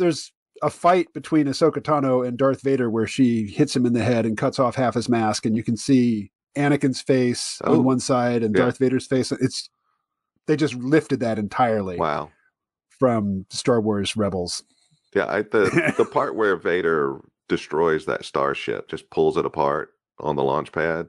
a fight between Ahsoka Tano and Darth Vader where she hits him in the head and cuts off half his mask, and you can see Anakin's face on one side and Darth Vader's face. They just lifted that entirely. Wow. From Star Wars Rebels. Yeah, the part where Vader destroys that starship, just pulls it apart on the launch pad.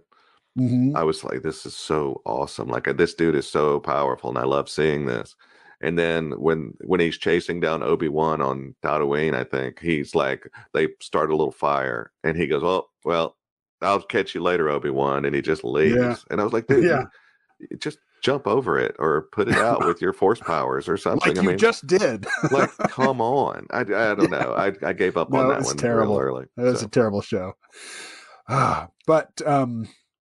I was like, this is so awesome. Like, this dude is so powerful, and I love seeing this. And then when he's chasing down Obi-Wan on Tatooine, I think he's like, they start a little fire, and he goes, "Oh, well, I'll catch you later, Obi-Wan," and he just leaves. Yeah. And I was like, dude, you just jump over it or put it out with your force powers or something. Like you just did. Like, come on. I don't know. I gave up on that one terrible. real early. It was a terrible show. But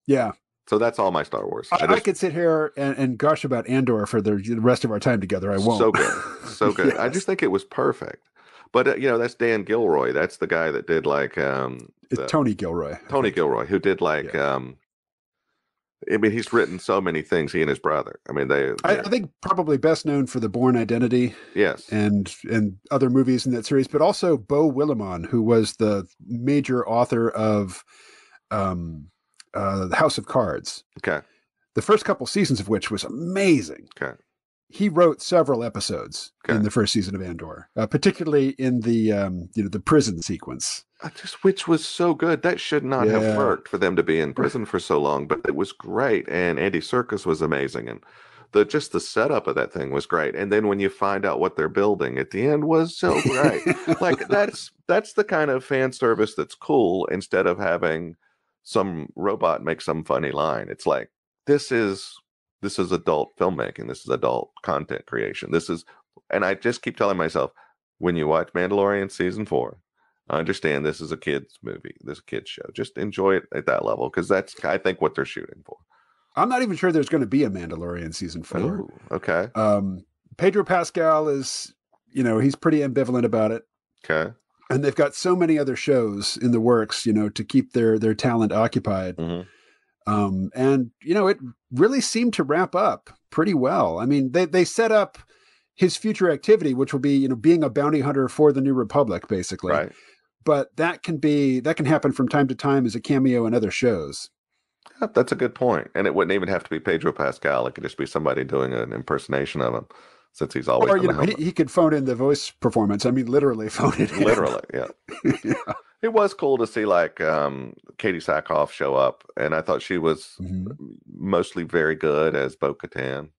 yeah. So that's all my Star Wars. I could sit here and gush about Andor for the rest of our time together. I won't. So good. So good. Yes. I just think it was perfect. But, that's Dan Gilroy. That's the guy that did like... it's Tony Gilroy. Tony Gilroy, who did like... I mean, he's written so many things, he and his brother. I mean, I think probably best known for The Bourne Identity. Yes. And other movies in that series, but also Beau Willimon, who was the major author of The House of Cards. Okay. The first couple seasons of which was amazing. Okay. He wrote several episodes in the first season of Andor, particularly in the the prison sequence. Which was so good. That should not have worked for them to be in prison for so long, but it was great. And Andy Serkis was amazing, and the setup of that thing was great. And then when you find out what they're building at the end was so great. Like that's the kind of fan service that's cool. Instead of having some robot make some funny line, it's like this is adult filmmaking. This is adult content creation. And I just keep telling myself, when you watch Mandalorian season 4, I understand this is a kid's movie, this is a kid's show. Just enjoy it at that level, because that's, I think, what they're shooting for. I'm not even sure there's going to be a Mandalorian season 4. Ooh, okay. Pedro Pascal is, he's pretty ambivalent about it. Okay. And they've got so many other shows in the works, to keep their talent occupied. Mm-hmm. And it really seemed to wrap up pretty well. I mean, they set up his future activity, which will be, being a bounty hunter for the New Republic, basically. Right. But that can happen from time to time as a cameo in other shows. That's a good point. And it wouldn't even have to be Pedro Pascal. It could just be somebody doing an impersonation of him, since he's always. Or he could phone in the voice performance. I mean, literally phone it in. Literally, yeah. Yeah. It was cool to see like Katie Sackhoff show up, and I thought she was mostly very good as Bo-Katan.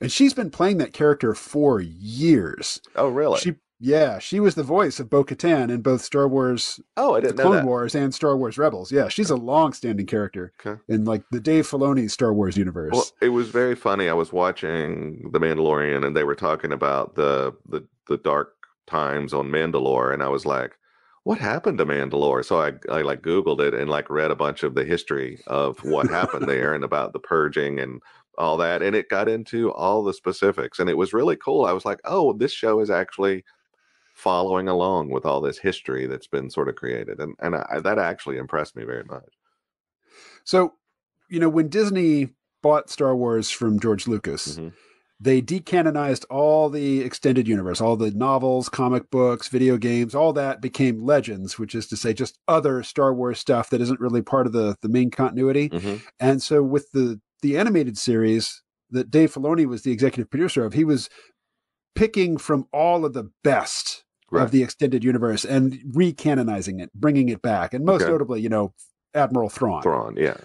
And she's been playing that character for years. Oh, really? She was the voice of Bo-Katan in both Star Wars, Clone Wars, and Star Wars Rebels. Yeah, she's a long-standing character in like the Dave Filoni Star Wars universe. Well, it was very funny. I was watching The Mandalorian, and they were talking about the dark times on Mandalore, and I was like, what happened to Mandalore? So I like Googled it and like read a bunch of the history of what happened there and about the purging and all that. And it got into all the specifics, and it was really cool. I was like, oh, this show is actually following along with all this history that's been sort of created. And that actually impressed me very much. So, when Disney bought Star Wars from George Lucas, they decanonized all the extended universe, all the novels, comic books, video games, all that became legends, which is to say just other Star Wars stuff that isn't really part of the main continuity. Mm-hmm. And so with the animated series that Dave Filoni was the executive producer of, he was picking from all of the best of the extended universe and recanonizing it, bringing it back. And most notably, Admiral Thrawn. Thrawn, yeah.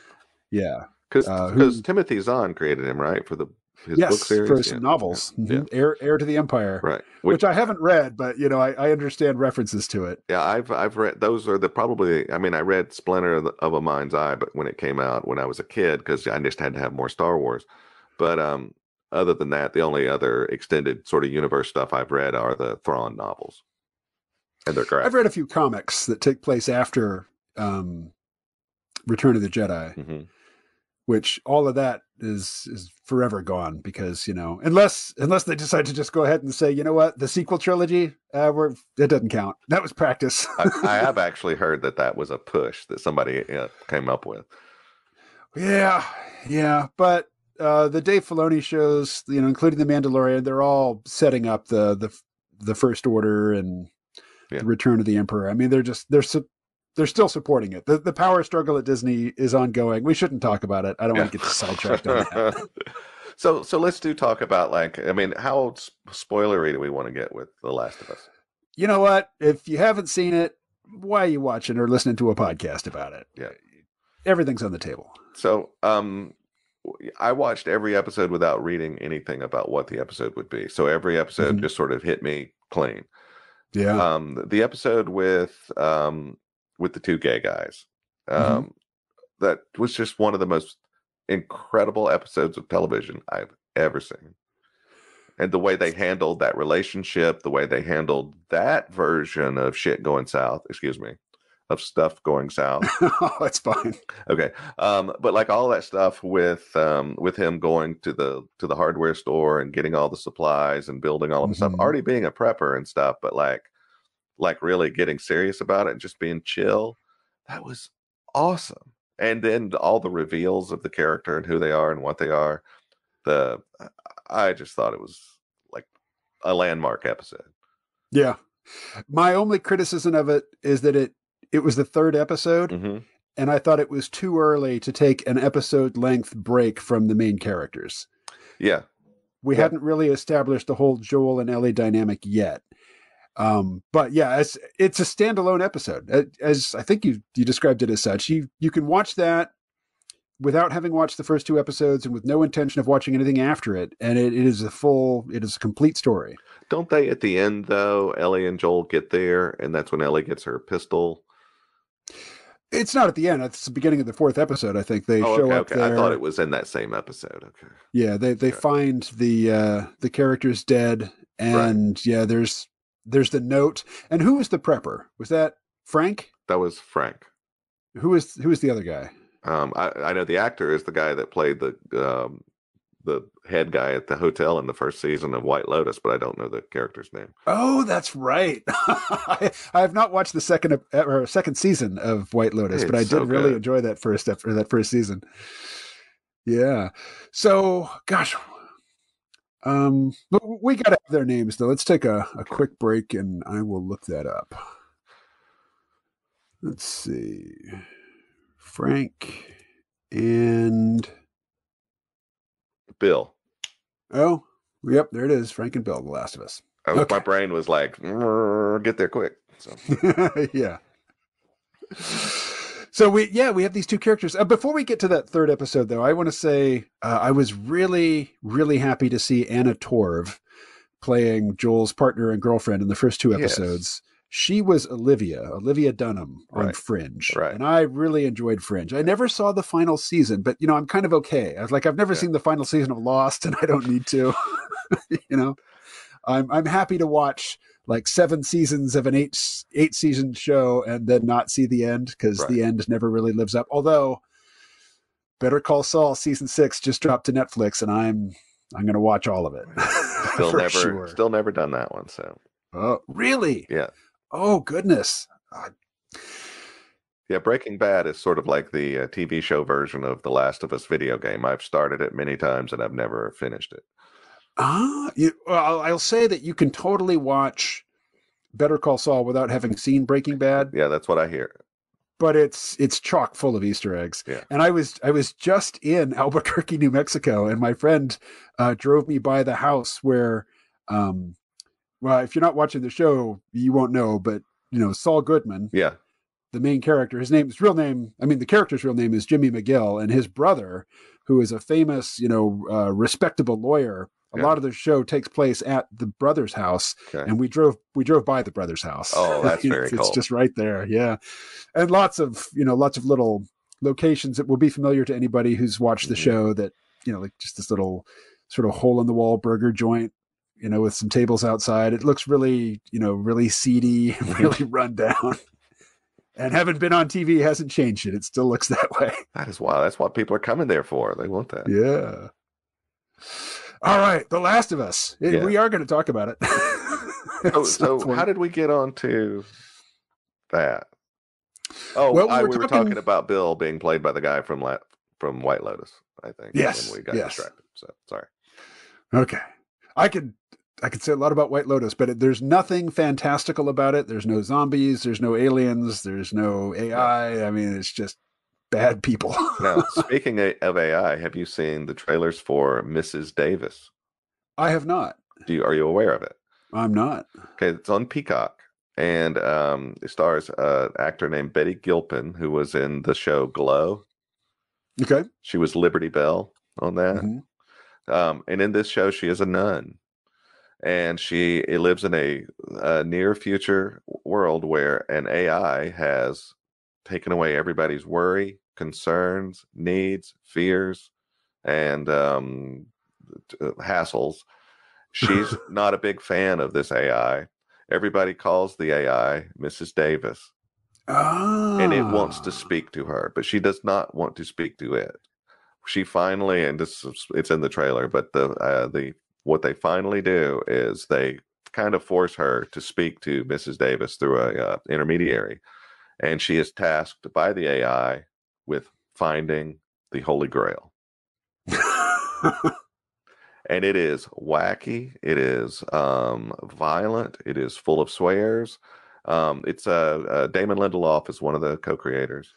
Yeah. Because Timothy Zahn created him, right? For his book series? For some novels. Yeah. Mm-hmm. Heir to the Empire. Right. Which I haven't read, but, I understand references to it. Yeah, I've read, those are I read Splinter of a Mind's Eye, but when it came out when I was a kid, because I just had to have more Star Wars. But other than that, the only other extended sort of universe stuff I've read are the Thrawn novels. And they're great. I've read a few comics that take place after Return of the Jedi. Mm-hmm. Which all of that is forever gone because, unless they decide to just go ahead and say, you know what, the sequel trilogy, it doesn't count. That was practice. I have actually heard that was a push that somebody came up with. Yeah. But the Dave Filoni shows, including The Mandalorian, they're all setting up the First Order and the Return of the Emperor. I mean, they're still supporting it. The power struggle at Disney is ongoing. We shouldn't talk about it. I don't want to get sidetracked on that. So let's talk about how spoilery do we want to get with The Last of Us? You know what? If you haven't seen it, why are you watching or listening to a podcast about it? Yeah. Everything's on the table. So I watched every episode without reading anything about what the episode would be. So every episode just sort of hit me clean. Yeah. The episode with the two gay guys. That was just one of the most incredible episodes of television I've ever seen. And the way they handled that relationship, the way they handled that version of of stuff going south. Oh, it's fine. Okay. But all that stuff with him going to the hardware store and getting all the supplies and building all of the stuff, already being a prepper and stuff, but really getting serious about it and just being chill. That was awesome. And then all the reveals of the character and who they are and what they are. I just thought it was like a landmark episode. Yeah. My only criticism of it is that it was the third episode, and I thought it was too early to take an episode length break from the main characters. Yeah. We hadn't really established the whole Joel and Ellie dynamic yet. But yeah, it's a standalone episode. As I think you described it as such. You can watch that without having watched the first two episodes and with no intention of watching anything after it. And it is a complete story. Don't they at the end though, Ellie and Joel get there and that's when Ellie gets her pistol? It's not at the end. It's the beginning of the fourth episode. I think they show up there. I thought it was in that same episode. Okay. Yeah, they find the characters dead, and there's the note. And who was the prepper? Was that Frank? That was Frank. Who was the other guy? I know the actor is the guy that played the head guy at the hotel in the first season of White Lotus, but I don't know the character's name. Oh, that's right. I have not watched the second season of White Lotus, but I did really enjoy that first season. Yeah. So, gosh, we got to have their names though. Let's take a quick break, and I will look that up. Let's see, Frank and Bill. Oh, yep, there it is. Frank and Bill, The Last of Us. My brain was like, get there quick. So. Yeah. So we have these two characters. Before we get to that third episode, though, I want to say I was really, really happy to see Anna Torv playing Joel's partner and girlfriend in the first two episodes. Yes. She was Olivia Dunham on Fringe. Right. And I really enjoyed Fringe. I never saw the final season, but, I'm kind of okay. I was like, I've never seen the final season of Lost, and I don't need to. I'm happy to watch like 7 seasons of an 8 season show and then not see the end, because the end never really lives up. Although Better Call Saul season 6 just dropped to Netflix, and I'm going to watch all of it. Still never done that one. So. Oh, really? Yeah. Oh, goodness. Yeah, Breaking Bad is sort of like the TV show version of The Last of Us video game. I've started it many times and I've never finished it. Well, I'll say that you can totally watch Better Call Saul without having seen Breaking Bad, Yeah, that's what I hear. but it's chock full of Easter eggs. Yeah. And I was just in Albuquerque, New Mexico, and my friend drove me by the house where, well, if you're not watching the show, you won't know, but Saul Goodman, Yeah. the main character, his real name, I mean, the character's real name is Jimmy McGill, and his brother, who is a famous, respectable lawyer. A Yeah. lot of the show takes place at the brother's house, Okay. and we drove by the brother's house. Oh, that's very it's cool. just right there, yeah. And lots of little locations that will be familiar to anybody who's watched the show. That like just this little sort of hole in the wall burger joint, with some tables outside. It looks really, really seedy, really run down. And having been on TV hasn't changed it. It still looks that way. That is wild. That's what people are coming there for. They want that. Yeah. All right. The Last of Us. Yeah. We are going to talk about it. So how did we get on to that? Oh, Well, we were talking about Bill being played by the guy from White Lotus, I think. Yes. And we got distracted. So sorry. Okay. I could say a lot about White Lotus, but there's nothing fantastical about it. There's no zombies. There's no aliens. There's no AI. No. I mean, it's just bad people. Now, speaking of AI, have you seen the trailers for Mrs. Davis? I have not. Are you aware of it? I'm not. Okay, it's on Peacock, and it stars an actor named Betty Gilpin, who was in the show Glow. Okay. She was Liberty Bell on that. Mm-hmm. And in this show, she is a nun. And she lives in a near future world where an AI has taken away everybody's worry, concerns, needs, fears, and hassles. She's not a big fan of this AI. Everybody calls the AI Mrs. Davis. And it wants to speak to her, but she does not want to speak to it. She finally, and it's in the trailer, but what they finally do is they kind of force her to speak to Mrs. Davis through a intermediary, and she is tasked by the AI with finding the Holy Grail. And it is wacky. It is violent. It is full of swears. It's Damon Lindelof is one of the co-creators.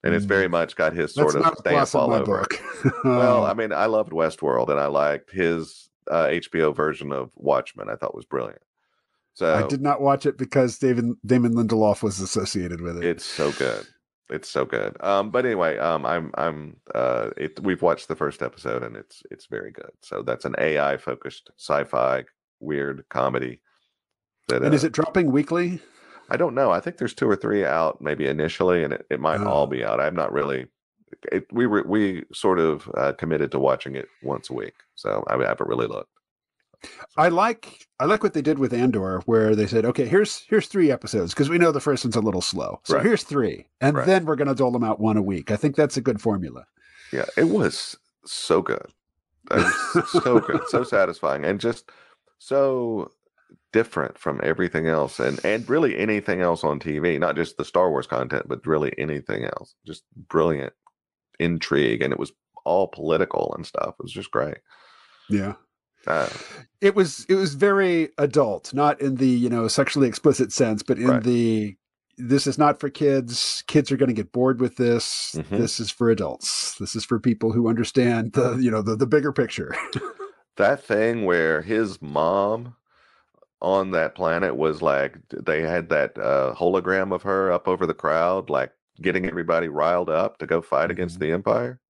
And it's very much got his sort of stamp all over it. Well, I mean, I loved Westworld, and I liked his HBO version of Watchmen. I thought was brilliant. So I did not watch it because Damon Lindelof was associated with it. It's so good. It's so good. But anyway, we've watched the first episode, and it's very good. So that's an AI focused sci-fi weird comedy. And is it dropping weekly? I don't know. I think there's 2 or 3 out maybe initially, and it might all be out. I'm not really. We sort of committed to watching it once a week, so I haven't really looked. I like what they did with Andor, where they said, okay, here's 3 episodes, because we know the first one's a little slow. So here's 3, and then we're going to dole them out one a week. I think that's a good formula. Yeah, it was so good. It was so good, so satisfying, and just so different from everything else, and really anything else on TV, not just the Star Wars content, but really anything else. Just brilliant intrigue, and it was all political and stuff. It was just great. Yeah. It was very adult, not in the sexually explicit sense, but in the this is not for kids. Kids are going to get bored with this. Mm-hmm. This is for adults. This is for people who understand the bigger picture. That thing where his mom on that planet was like, they had that hologram of her up over the crowd, like getting everybody riled up to go fight against the Empire.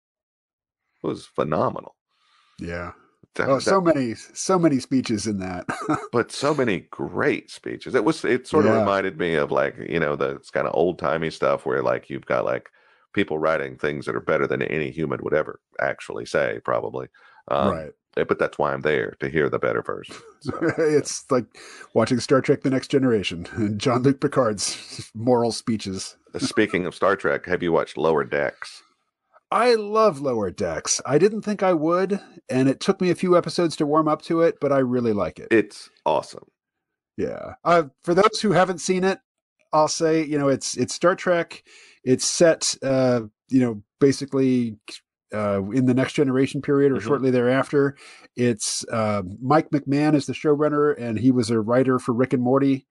It was phenomenal. Yeah. So many speeches in that. But so many great speeches. It sort of reminded me of like, it's kind of old timey stuff where like you've got like people writing things that are better than any human would ever actually say, probably. Right. But that's why I'm there, to hear the better version. So, it's like watching Star Trek: The Next Generation and Jean-Luc Picard's moral speeches. Speaking of Star Trek, have you watched Lower Decks? I love Lower Decks. I didn't think I would, and it took me a few episodes to warm up to it, but I really like it. It's awesome. Yeah. For those who haven't seen it, I'll say, it's Star Trek. It's set, basically in the Next Generation period or shortly thereafter. It's Mike McMahon is the showrunner, and he was a writer for Rick and Morty.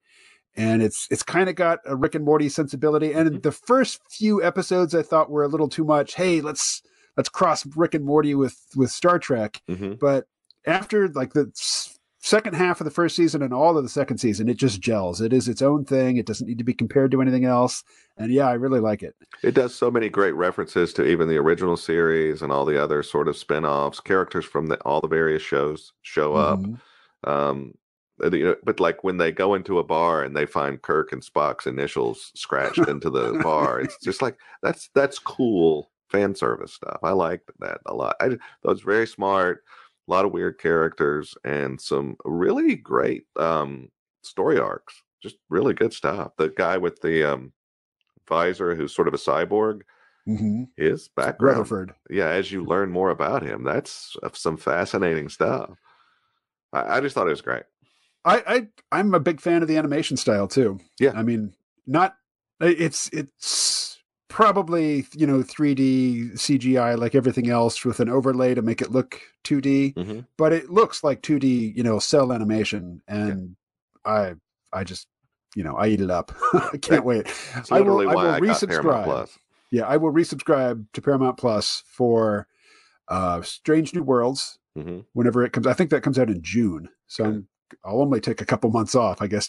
And it's kind of got a Rick and Morty sensibility. And the first few episodes I thought were a little too much. Hey, let's cross Rick and Morty with Star Trek. But after like the second half of the first season and all of the second season, it just gels. It is its own thing. It doesn't need to be compared to anything else. And yeah, I really like it. It does so many great references to even the original series and all the other sort of spin-offs. Characters from all the various shows show up. But like when they go into a bar and they find Kirk and Spock's initials scratched into the bar, it's just like that's cool fan service stuff. I liked that a lot. That was very smart. A lot of weird characters and some really great story arcs. Just really good stuff. The guy with the visor, who's sort of a cyborg, his background. Rutherford. Yeah, as you learn more about him, that's some fascinating stuff. I just thought it was great. I'm a big fan of the animation style too. Yeah. I mean, it's probably, 3D CGI like everything else with an overlay to make it look 2D, but it looks like 2D, cell animation. And I just, I eat it up. I can't wait. I will resubscribe. Yeah. I will resubscribe to Paramount Plus for Strange New Worlds whenever it comes. I think that comes out in June. So I'll only take a couple months off, I guess.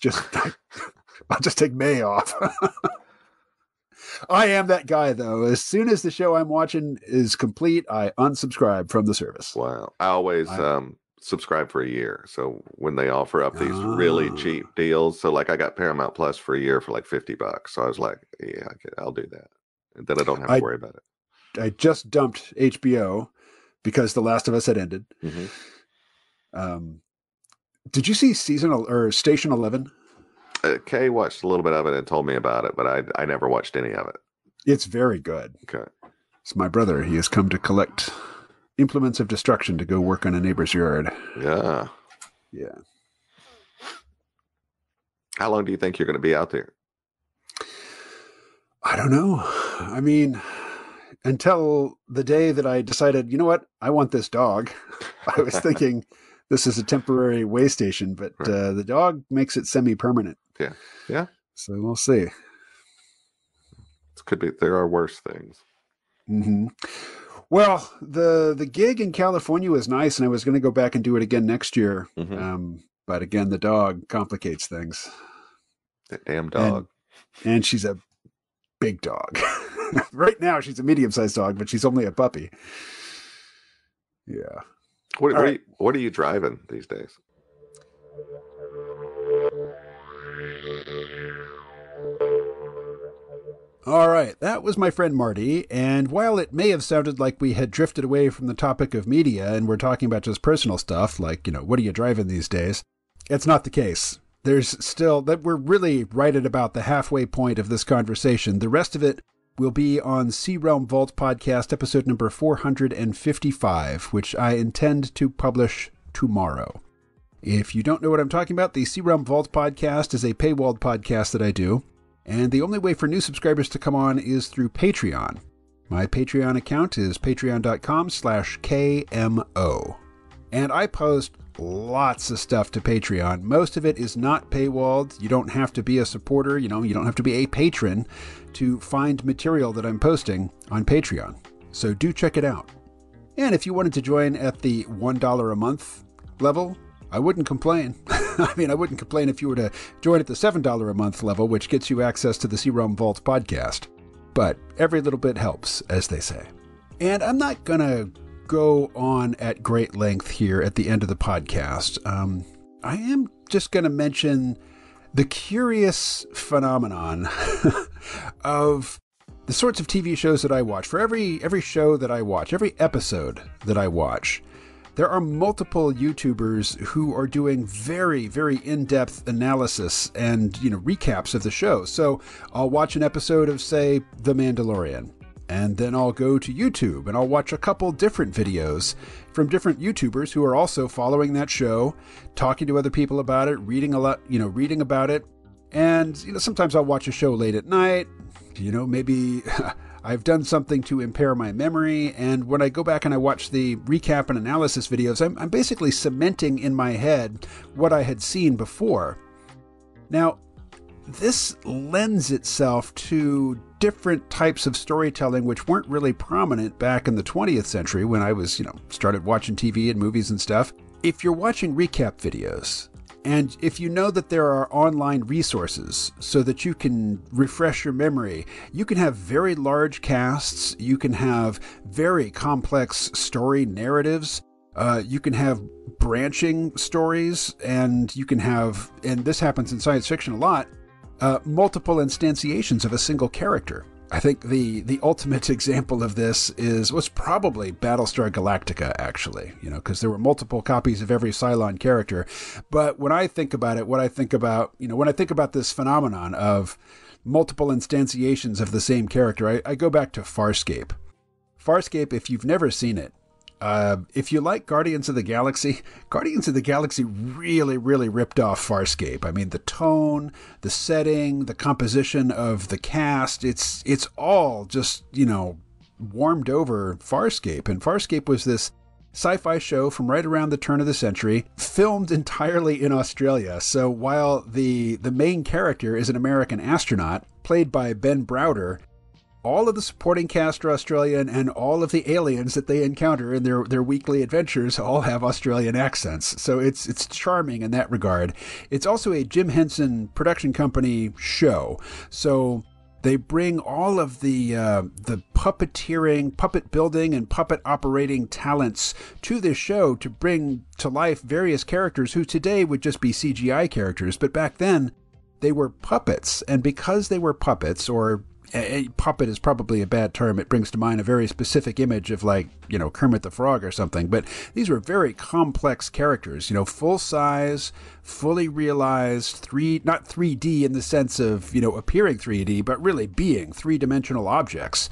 I'll just take May off. I am that guy, though. As soon as the show I'm watching is complete, I unsubscribe from the service. Wow. I always subscribe for a year. So when they offer up these really cheap deals, so like I got Paramount Plus for a year for like $50. So I was like, yeah, I'll do that. And then I don't have to worry about it. I just dumped HBO because The Last of Us had ended. Did you see Station 11? Kay watched a little bit of it and told me about it, but I never watched any of it. It's very good. Okay. It's my brother. He has come to collect implements of destruction to go work on a neighbor's yard. Yeah. Yeah. How long do you think you're going to be out there? I don't know. I mean, until the day that I decided, you know what? I want this dog. I was thinking this is a temporary way station, but the dog makes it semi-permanent. Yeah. Yeah. So we'll see. It could be. There are worse things. Well, the gig in California was nice, and I was going to go back and do it again next year. But again, the dog complicates things. That damn dog. And she's a big dog. Right now, she's a medium-sized dog, but she's only a puppy. Yeah. What are you driving these days? All right, that was my friend Marty, and while it may have sounded like we had drifted away from the topic of media and we're talking about just personal stuff, like, what are you driving these days? It's not the case. There's still, that we're really right at about the halfway point of this conversation. The rest of it will be on Sea Realm Vault Podcast, episode number 455, which I intend to publish tomorrow. If you don't know what I'm talking about, the Sea Realm Vault Podcast is a paywalled podcast that I do, and the only way for new subscribers to come on is through Patreon. My Patreon account is patreon.com/KMO. And I post lots of stuff to Patreon. Most of it is not paywalled. You don't have to be a supporter. You don't have to be a patron to find material that I'm posting on Patreon. So do check it out. And if you wanted to join at the $1 a month level, I wouldn't complain. I mean, I wouldn't complain if you were to join at the $7 a month level, which gets you access to the Sea Realm Vault podcast. But every little bit helps, as they say. And I'm not going to go on at great length here at the end of the podcast. I am just going to mention the curious phenomenon of the sorts of TV shows that I watch. For every show that I watch, every episode that I watch, there are multiple YouTubers who are doing very, very in-depth analysis and, recaps of the show. So I'll watch an episode of, say, The Mandalorian, and then I'll go to YouTube and I'll watch a couple different videos from different YouTubers who are also following that show, talking to other people about it, reading about it. And, sometimes I'll watch a show late at night. Maybe I've done something to impair my memory, and when I go back and I watch the recap and analysis videos, I'm basically cementing in my head what I had seen before. Now, this lends itself to different types of storytelling which weren't really prominent back in the 20th century when I was, started watching TV and movies and stuff. If you're watching recap videos, and if you know that there are online resources so that you can refresh your memory, you can have very large casts, you can have very complex story narratives, you can have branching stories, and you can have, and this happens in science fiction a lot, multiple instantiations of a single character. I think the ultimate example of this was probably Battlestar Galactica, actually, because there were multiple copies of every Cylon character. But when I think about it, when I think about this phenomenon of multiple instantiations of the same character, I go back to Farscape. Farscape, if you've never seen it, if you like Guardians of the Galaxy really, really ripped off Farscape. I mean, the tone, the setting, the composition of the cast, it's all just, warmed over Farscape. And Farscape was this sci-fi show from right around the turn of the century, filmed entirely in Australia. So while the main character is an American astronaut, played by Ben Browder, all of the supporting cast are Australian, and all of the aliens that they encounter in their weekly adventures all have Australian accents. So it's charming in that regard. It's also a Jim Henson production company show. So they bring all of the puppeteering, puppet building, and puppet operating talents to this show to bring to life various characters who today would just be CGI characters. But back then, they were puppets. And because they were puppets, or a puppet is probably a bad term. It brings to mind a very specific image of Kermit the Frog or something. But these were very complex characters, full size, fully realized, not 3D in the sense of, appearing 3D, but really being three-dimensional objects.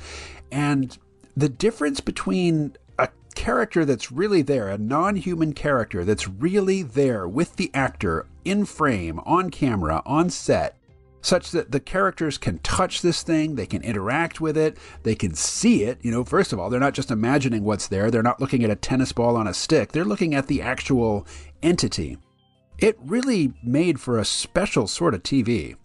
And the difference between a character that's really there, a non-human character that's really there with the actor in frame, on camera, on set, such that the characters can touch this thing, they can interact with it, they can see it. First of all, they're not just imagining what's there. They're not looking at a tennis ball on a stick. They're looking at the actual entity. It really made for a special sort of TV.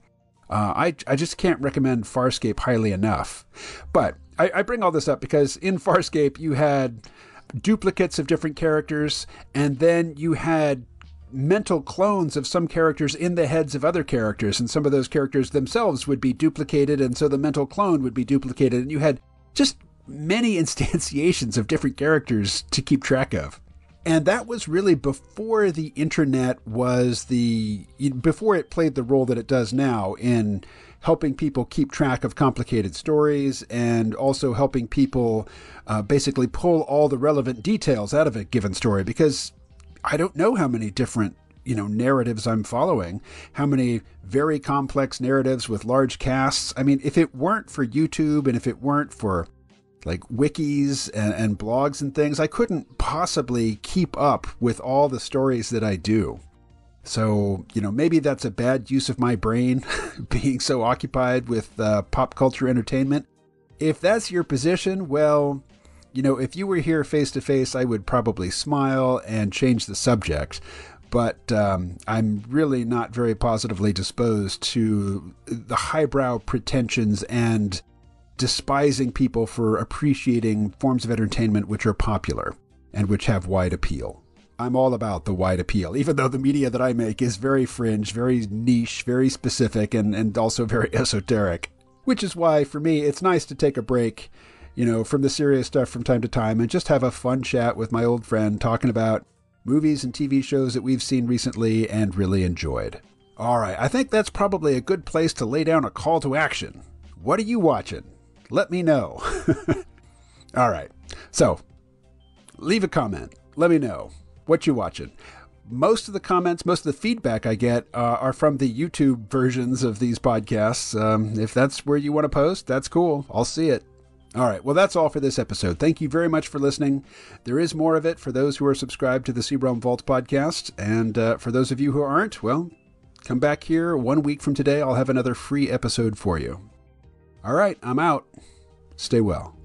I just can't recommend Farscape highly enough. But I bring all this up because in Farscape, you had duplicates of different characters, and then you had mental clones of some characters in the heads of other characters, and some of those characters themselves would be duplicated, and so the mental clone would be duplicated, and you had just many instantiations of different characters to keep track of. And that was really before the internet before it played the role that it does now in helping people keep track of complicated stories, and also helping people basically pull all the relevant details out of a given story, because I don't know how many different, narratives I'm following, how many very complex narratives with large casts. I mean, if it weren't for YouTube, and if it weren't for wikis and blogs and things, I couldn't possibly keep up with all the stories that I do. So, maybe that's a bad use of my brain, being so occupied with pop culture entertainment. If that's your position, well, if you were here face to face, I would probably smile and change the subject. But I'm really not very positively disposed to the highbrow pretensions and despising people for appreciating forms of entertainment which are popular and which have wide appeal. I'm all about the wide appeal, even though the media that I make is very fringe, very niche, very specific, and also very esoteric. Which is why, for me, it's nice to take a break from the serious stuff from time to time and just have a fun chat with my old friend talking about movies and TV shows that we've seen recently and really enjoyed. All right, I think that's probably a good place to lay down a call to action. What are you watching? Let me know. All right, so leave a comment. Let me know what you're watching. Most of the comments, most of the feedback I get are from the YouTube versions of these podcasts. If that's where you want to post, that's cool. I'll see it. All right, well, that's all for this episode. Thank you very much for listening. There is more of it for those who are subscribed to the C-Realm Vault podcast. And for those of you who aren't, well, come back here 1 week from today. I'll have another free episode for you. All right, I'm out. Stay well.